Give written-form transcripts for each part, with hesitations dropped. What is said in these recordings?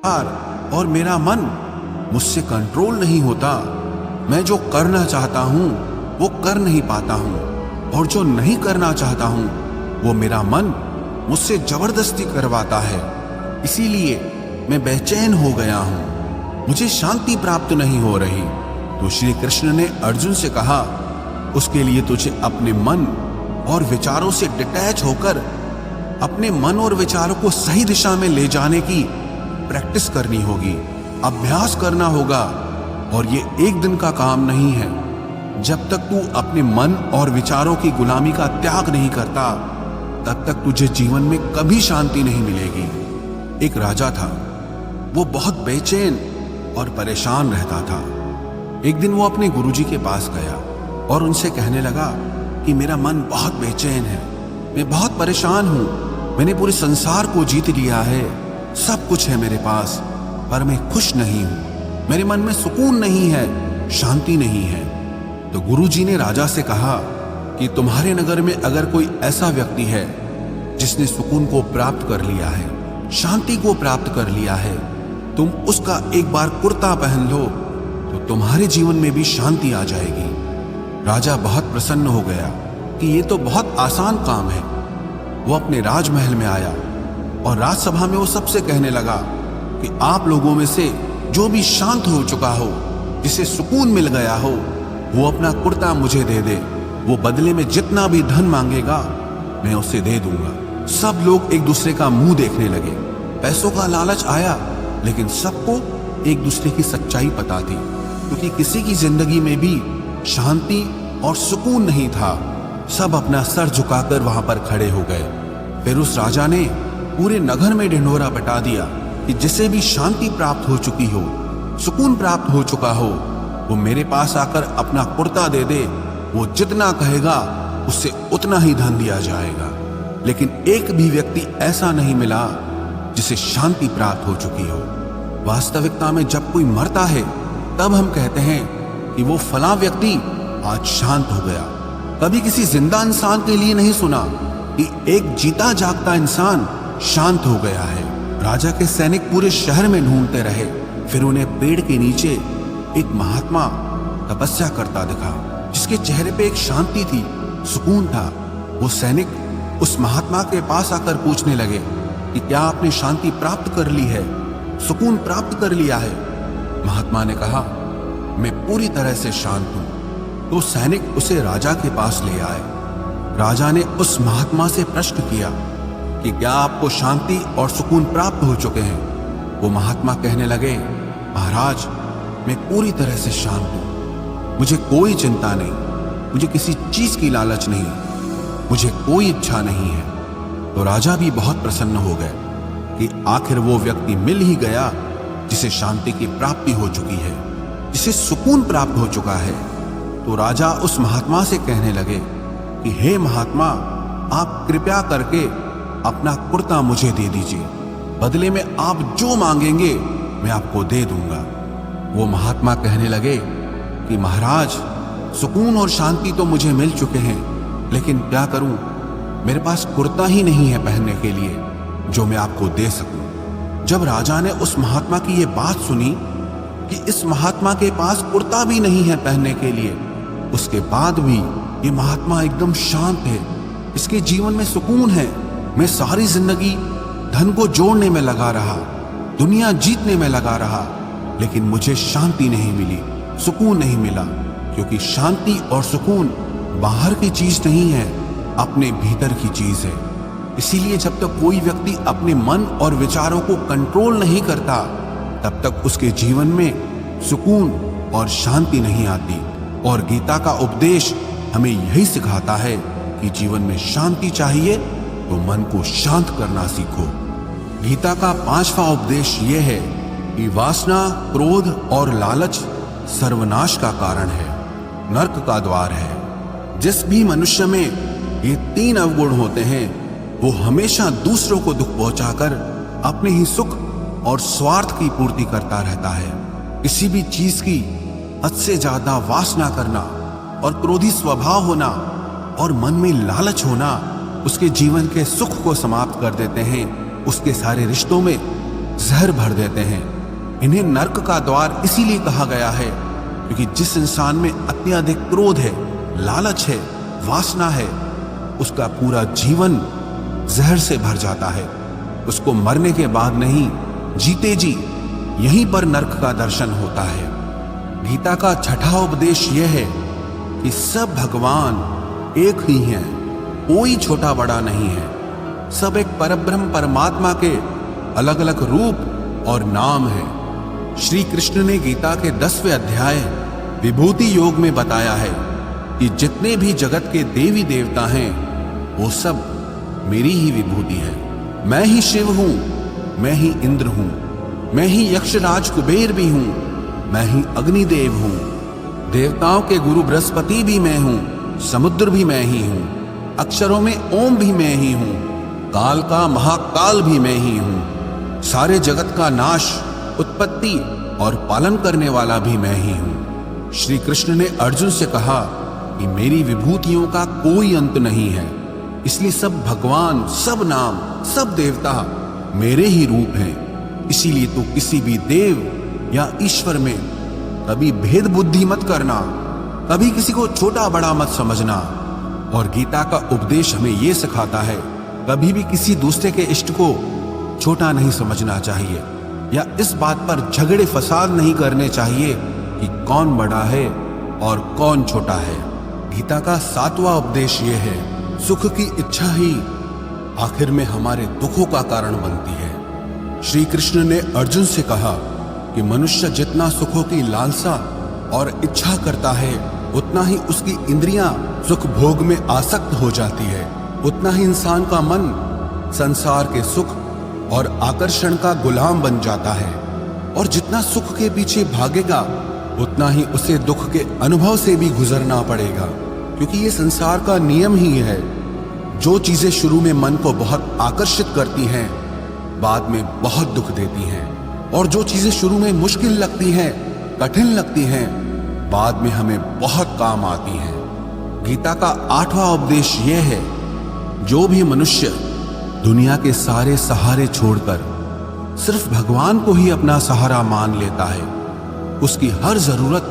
और मेरा मन मुझसे कंट्रोल नहीं होता। मैं जो करना चाहता हूँ वो कर नहीं पाता हूँ, और जो नहीं करना चाहता हूँ वो मेरा मन मुझसे जबरदस्ती करवाता है। इसीलिए मैं बेचैन हो गया हूँ, मुझे शांति प्राप्त नहीं हो रही। तो श्री कृष्ण ने अर्जुन से कहा, उसके लिए तुझे अपने मन और विचारों से डिटैच होकर अपने मन और विचारों को सही दिशा में ले जाने की प्रैक्टिस करनी होगी, अभ्यास करना होगा। और ये एक दिन का काम नहीं है। जब तक तू अपने मन और विचारों की गुलामी का त्याग नहीं करता, तब तक तुझे जीवन में कभी शांति नहीं मिलेगी। एक राजा था, वो बहुत बेचैन और परेशान रहता था। एक दिन वो अपने गुरुजी के पास गया और उनसे कहने लगा कि मेरा मन बहुत बेचैन है, मैं बहुत परेशान हूँ, मैंने पूरे संसार को जीत लिया है, सब कुछ है मेरे पास, पर मैं खुश नहीं हूँ, मेरे मन में सुकून नहीं है, शांति नहीं है। तो गुरुजी ने राजा से कहा कि तुम्हारे नगर में अगर कोई ऐसा व्यक्ति है जिसने सुकून को प्राप्त कर लिया है, शांति को प्राप्त कर लिया है, तुम उसका एक बार कुर्ता पहन लो तो तुम्हारे जीवन में भी शांति आ जाएगी। राजा बहुत प्रसन्न हो गया कि ये तो बहुत आसान काम है। वो अपने राजमहल में आया और राजसभा में वो सबसे कहने लगा कि आप लोगों में से जो भी शांत हो चुका हो, जिसे सुकून मिल गया हो, वो अपना कुर्ता मुझे दे दे। वो बदले में जितना भी धन मांगेगा मैं उसे दे दूंगा। सब लोग एक दूसरे का मुंह देखने लगे। पैसों का लालच आया, लेकिन सबको एक दूसरे की सच्चाई पता थी, क्योंकि किसी की जिंदगी में भी शांति और सुकून नहीं था। सब अपना सर झुकाकर वहां पर खड़े हो गए। फिर उस राजा ने पूरे नगर में ढिंढोरा पिटा दिया कि जिसे भी शांति प्राप्त हो चुकी हो, सुकून प्राप्त हो चुका हो, वो मेरे पास आकर अपना कुर्ता दे दे। वो जितना कहेगा उससे उतना ही धन दिया जाएगा। लेकिन एक भी व्यक्ति ऐसा नहीं मिला जिसे शांति प्राप्त हो चुकी हो। वास्तविकता में जब कोई मरता है तब हम कहते हैं कि वो फला व्यक्ति आज शांत हो गया। कभी किसी जिंदा इंसान के लिए नहीं सुना कि एक जीता जागता इंसान शांत हो गया है। राजा के सैनिक पूरे शहर में ढूंढते रहे, फिर उन्हें पेड़ के नीचे एक महात्मा तपस्या करता दिखा, जिसके चेहरे पे एक शांति थी, सुकून था। वो सैनिक उस महात्मा के पास आकर पूछने लगे कि क्या आपने शांति प्राप्त कर ली है, सुकून प्राप्त कर लिया है? महात्मा ने कहा, मैं पूरी तरह से शांत हूं। तो सैनिक उसे राजा के पास ले आए। राजा ने उस महात्मा से प्रश्न किया कि क्या आपको शांति और सुकून प्राप्त हो चुके हैं? वो महात्मा कहने लगे, महाराज, मैं पूरी तरह से शांत हूं, मुझे कोई चिंता नहीं, मुझे किसी चीज की लालच नहीं, मुझे कोई इच्छा नहीं है। तो राजा भी बहुत प्रसन्न हो गए कि आखिर वो व्यक्ति मिल ही गया जिसे शांति की प्राप्ति हो चुकी है, जिसे सुकून प्राप्त हो चुका है। तो राजा उस महात्मा से कहने लगे कि हे महात्मा, आप कृपया करके अपना कुर्ता मुझे दे दीजिए, बदले में आप जो मांगेंगे मैं आपको दे दूंगा। वो महात्मा कहने लगे कि महाराज, सुकून और शांति तो मुझे मिल चुके हैं, लेकिन क्या करूं, मेरे पास कुर्ता ही नहीं है पहनने के लिए जो मैं आपको दे सकूं। जब राजा ने उस महात्मा की ये बात सुनी कि इस महात्मा के पास कुर्ता भी नहीं है पहनने के लिए, उसके बाद भी ये महात्मा एकदम शांत है, इसके जीवन में सुकून है। मैं सारी जिंदगी धन को जोड़ने में लगा रहा, दुनिया जीतने में लगा रहा, लेकिन मुझे शांति नहीं मिली, सुकून नहीं मिला, क्योंकि शांति और सुकून बाहर की चीज नहीं है, अपने भीतर की चीज है। इसीलिए जब तक कोई व्यक्ति अपने मन और विचारों को कंट्रोल नहीं करता, तब तक उसके जीवन में सुकून और शांति नहीं आती। और गीता का उपदेश हमें यही सिखाता है कि जीवन में शांति चाहिए तो मन को शांत करना सीखो। गीता का 5वां उपदेश ये है कि वासना, क्रोध और लालच सर्वनाश का कारण है, नरक का द्वार है। जिस भी मनुष्य में ये 3 अवगुण होते हैं, वो हमेशा दूसरों को दुख पहुंचाकर अपने ही सुख और स्वार्थ की पूर्ति करता रहता है। किसी भी चीज की हद से ज्यादा वासना करना और क्रोधी स्वभाव होना और मन में लालच होना उसके जीवन के सुख को समाप्त कर देते हैं। उसके सारे रिश्तों में जहर भर देते हैं। इन्हें नर्क का द्वार इसीलिए कहा गया है क्योंकि जिस इंसान में अत्यधिक क्रोध है, लालच है, वासना है, उसका पूरा जीवन जहर से भर जाता है। उसको मरने के बाद नहीं, जीते जी यहीं पर नर्क का दर्शन होता है। गीता का छठा उपदेश यह है कि सब भगवान एक ही हैं, कोई छोटा बड़ा नहीं है। सब एक परब्रह्म परमात्मा के अलग अलग रूप और नाम है। श्री कृष्ण ने गीता के 10वें अध्याय विभूति योग में बताया है कि जितने भी जगत के देवी देवता हैं वो सब मेरी ही विभूति है। मैं ही शिव हूं, मैं ही इंद्र हूं, मैं ही यक्षराज कुबेर भी हूं, मैं ही अग्निदेव हूं, देवताओं के गुरु बृहस्पति भी मैं हूं, समुद्र भी मैं ही हूं, अक्षरों में ओम भी मैं ही हूं, काल का महाकाल भी मैं ही हूं, सारे जगत का नाश, उत्पत्ति और पालन करने वाला भी मैं ही हूं। श्री कृष्ण ने अर्जुन से कहा कि मेरी विभूतियों का कोई अंत नहीं है, इसलिए सब भगवान, सब नाम, सब देवता मेरे ही रूप हैं। इसीलिए तो किसी भी देव या ईश्वर में कभी भेद बुद्धि मत करना, कभी किसी को छोटा बड़ा मत समझना। और गीता का उपदेश हमें यह सिखाता है कभी भी किसी दूसरे के इष्ट को छोटा नहीं समझना चाहिए या इस बात पर झगड़े फसाद नहीं करने चाहिए कि कौन बड़ा है और कौन छोटा है। गीता का 7वां उपदेश यह है, सुख की इच्छा ही आखिर में हमारे दुखों का कारण बनती है। श्री कृष्ण ने अर्जुन से कहा कि मनुष्य जितना सुखों की लालसा और इच्छा करता है उतना ही उसकी इंद्रियां सुख भोग में आसक्त हो जाती है, उतना ही इंसान का मन संसार के सुख और आकर्षण का गुलाम बन जाता है। और जितना सुख के पीछे भागेगा उतना ही उसे दुख के अनुभव से भी गुजरना पड़ेगा, क्योंकि ये संसार का नियम ही है। जो चीजें शुरू में मन को बहुत आकर्षित करती हैं बाद में बहुत दुख देती हैं, और जो चीजें शुरू में मुश्किल लगती हैं, कठिन लगती हैं, बाद में हमें बहुत काम आती हैं। गीता का 8वां उपदेश यह है, जो भी मनुष्य दुनिया के सारे सहारे छोड़कर सिर्फ भगवान को ही अपना सहारा मान लेता है, उसकी हर जरूरत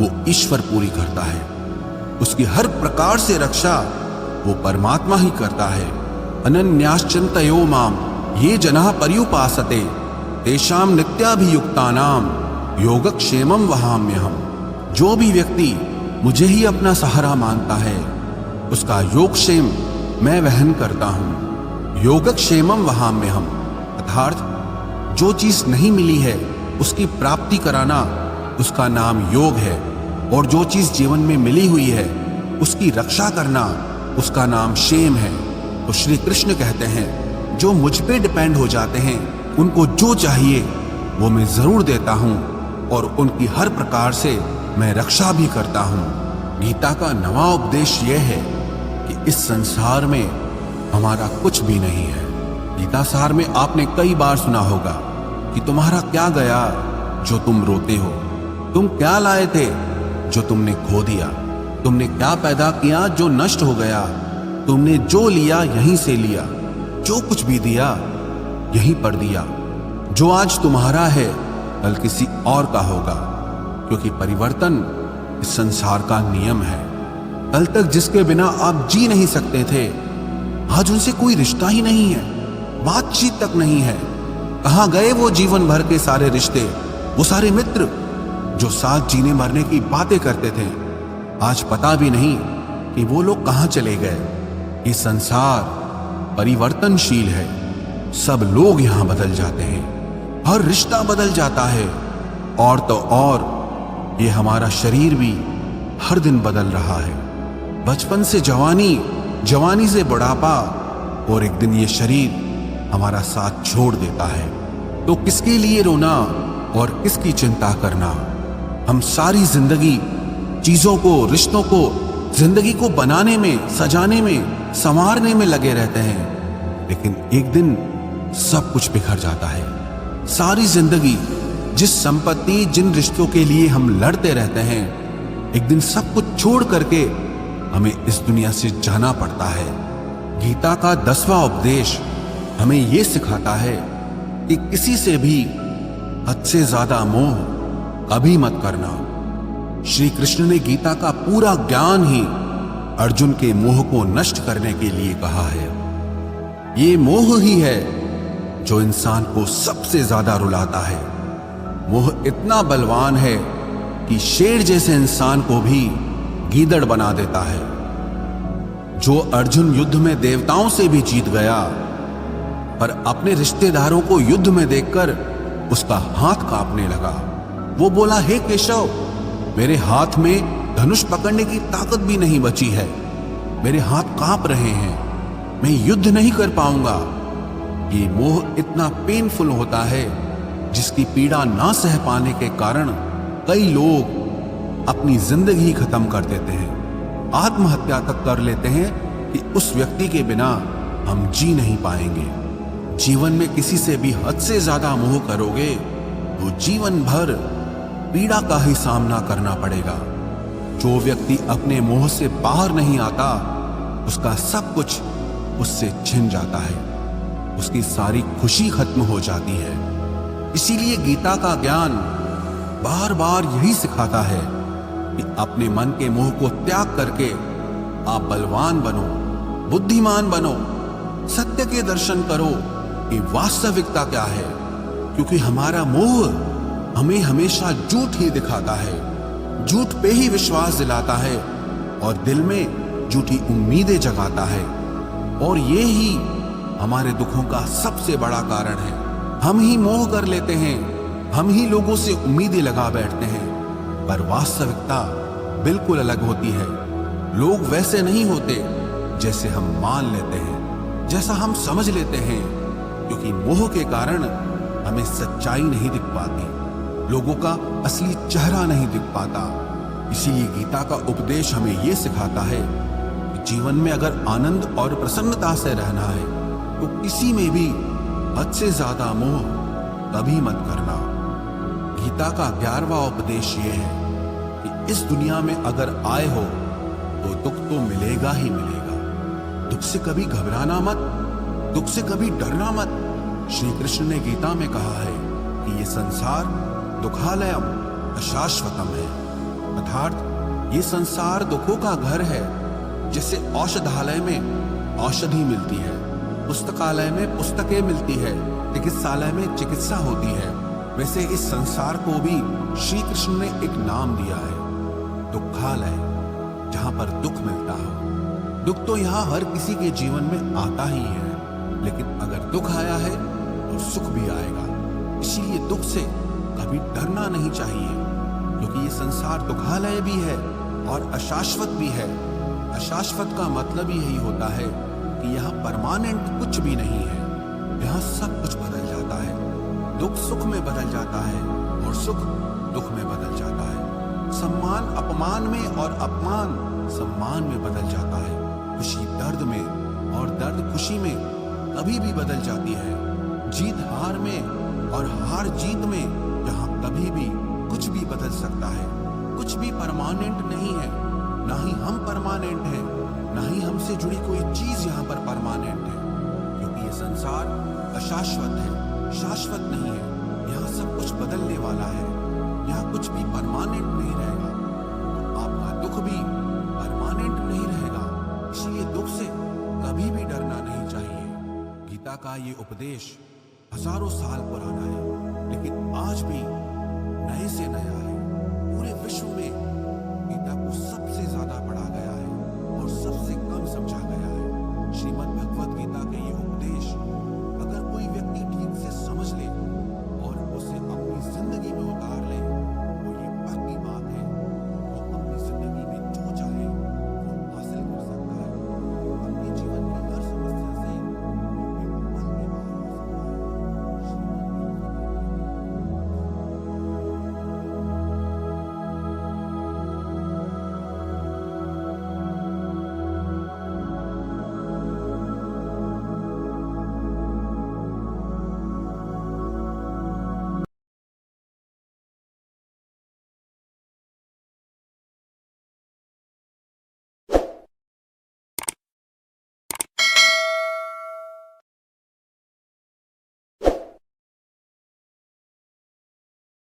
वो ईश्वर पूरी करता है। उसकी हर प्रकार से रक्षा वो परमात्मा ही करता है। अनन्याश्चिन्तयो माम ये जनाः पर्युपासते तेषां नित्याभियुक्तानां योगक्षेमं वहाम्यहम्। जो भी व्यक्ति मुझे ही अपना सहारा मानता है उसका योगक्षेम मैं वहन करता हूं। योगक्षेमं वहाम्यहम् अर्थात जो चीज नहीं मिली है उसकी प्राप्ति कराना उसका नाम योग है, और जो चीज जीवन में मिली हुई है उसकी रक्षा करना उसका नाम क्षेम है। तो श्री कृष्ण कहते हैं जो मुझ पे डिपेंड हो जाते हैं उनको जो चाहिए वो मैं जरूर देता हूं, और उनकी हर प्रकार से मैं रक्षा भी करता हूं। गीता का 9वां उपदेश यह है कि इस संसार में हमारा कुछ भी नहीं है। गीता सार में आपने कई बार सुना होगा कि तुम्हारा क्या गया जो तुम रोते हो, तुम क्या लाए थे जो तुमने खो दिया, तुमने क्या पैदा किया जो नष्ट हो गया, तुमने जो लिया यहीं से लिया, जो कुछ भी दिया यहीं पर दिया। जो आज तुम्हारा है कल किसी और का होगा, क्योंकि परिवर्तन इस संसार का नियम है। कल तक जिसके बिना आप जी नहीं सकते थे आज उनसे कोई रिश्ता ही नहीं है, बातचीत तक नहीं है। कहां गए वो जीवन भर के सारे रिश्ते, वो सारे मित्र जो साथ जीने मरने की बातें करते थे, आज पता भी नहीं कि वो लोग कहां चले गए। ये संसार परिवर्तनशील है, सब लोग यहां बदल जाते हैं, हर रिश्ता बदल जाता है, और तो और ये हमारा शरीर भी हर दिन बदल रहा है। बचपन से जवानी, जवानी से बुढ़ापा, और एक दिन ये शरीर हमारा साथ छोड़ देता है। तो किसके लिए रोना और किसकी चिंता करना। हम सारी जिंदगी चीजों को, रिश्तों को, जिंदगी को बनाने में, सजाने में, संवारने में लगे रहते हैं, लेकिन एक दिन सब कुछ बिखर जाता है। सारी जिंदगी जिस संपत्ति, जिन रिश्तों के लिए हम लड़ते रहते हैं, एक दिन सब कुछ छोड़ करके हमें इस दुनिया से जाना पड़ता है। गीता का 10वां उपदेश हमें यह सिखाता है कि किसी से भी हद से ज्यादा मोह कभी मत करना। श्री कृष्ण ने गीता का पूरा ज्ञान ही अर्जुन के मोह को नष्ट करने के लिए कहा है। ये मोह ही है जो इंसान को सबसे ज्यादा रुलाता है। मोह इतना बलवान है कि शेर जैसे इंसान को भी गीदड़ बना देता है। जो अर्जुन युद्ध में देवताओं से भी जीत गया, पर अपने रिश्तेदारों को युद्ध में देखकर उसका हाथ कांपने लगा। वो बोला, हे केशव, मेरे हाथ में धनुष पकड़ने की ताकत भी नहीं बची है, मेरे हाथ कांप रहे हैं, मैं युद्ध नहीं कर पाऊंगा। ये मोह इतना पेनफुल होता है जिसकी पीड़ा ना सह पाने के कारण कई लोग अपनी जिंदगी खत्म कर देते हैं, आत्महत्या तक कर लेते हैं कि उस व्यक्ति के बिना हम जी नहीं पाएंगे। जीवन में किसी से भी हद से ज्यादा मोह करोगे तो जीवन भर पीड़ा का ही सामना करना पड़ेगा। जो व्यक्ति अपने मोह से बाहर नहीं आता, उसका सब कुछ उससे छिन जाता है, उसकी सारी खुशी खत्म हो जाती है। इसीलिए गीता का ज्ञान बार बार यही सिखाता है कि अपने मन के मोह को त्याग करके आप बलवान बनो, बुद्धिमान बनो, सत्य के दर्शन करो कि वास्तविकता क्या है। क्योंकि हमारा मोह हमें हमेशा झूठ ही दिखाता है, झूठ पे ही विश्वास दिलाता है और दिल में झूठी उम्मीदें जगाता है। और ये ही हमारे दुखों का सबसे बड़ा कारण है। हम ही मोह कर लेते हैं, हम ही लोगों से उम्मीदें लगा बैठते हैं, पर वास्तविकता बिल्कुल अलग होती है। लोग वैसे नहीं होते जैसे हम मान लेते हैं, जैसा हम समझ लेते हैं, क्योंकि मोह के कारण हमें सच्चाई नहीं दिख पाती, लोगों का असली चेहरा नहीं दिख पाता। इसीलिए गीता का उपदेश हमें यह सिखाता है कि जीवन में अगर आनंद और प्रसन्नता से रहना है तो किसी में भी हद से ज्यादा मोह कभी मत करना। गीता का 11वां उपदेश ये है कि इस दुनिया में अगर आए हो तो दुख तो मिलेगा ही मिलेगा। दुख से कभी घबराना मत, दुख से कभी डरना मत। श्री कृष्ण ने गीता में कहा है कि ये संसार दुखालयम अशाश्वतम है, अर्थात ये संसार दुखों का घर है। जैसे औषधालय में औषधि मिलती है, पुस्तकालय में पुस्तकें मिलती है, चिकित्सालय में चिकित्सा होती है, वैसे इस संसार को भी श्री कृष्ण ने एक नाम दिया है, दुखालय, जहां पर दुख मिलता हो। दुख तो यहाँ हर किसी के जीवन में आता ही है, लेकिन अगर दुख आया है तो सुख भी आएगा। इसीलिए दुख से कभी डरना नहीं चाहिए, क्योंकि ये संसार दुखालय भी है और अशाश्वत भी है। अशाश्वत का मतलब ही यही होता है कि यहाँ परमानेंट कुछ भी नहीं है, यहाँ सब कुछ बदल जाता है। दुख सुख में बदल जाता है और सुख दुख में बदल जाता है। सम्मान अपमान में और अपमान सम्मान में बदल जाता है। खुशी दर्द में और दर्द खुशी में कभी भी बदल जाती है। जीत हार में और हार जीत में यहाँ कभी भी कुछ भी बदल सकता है। कुछ भी परमानेंट नहीं है, ना ही हम परमानेंट हैं, ना ही हमसे जुड़ी कोई चीज यहाँ पर परमानेंट है, क्योंकि ये संसार अशाश्वत है, शाश्वत नहीं है। यहाँ सब कुछ बदलने वाला है, यहाँ कुछ भी परमानेंट नहीं रहेगा। तो आपका दुख भी परमानेंट नहीं रहेगा, इसलिए दुख से कभी भी डरना नहीं चाहिए। गीता का ये उपदेश हजारों साल पुराना है, लेकिन आज भी नए से नया है। पूरे विश्व में गीता को सबसे ज्यादा पढ़ा गया है और सबसे कम समझा गया है। श्रीमद् भगवत गीता के ये उपदेश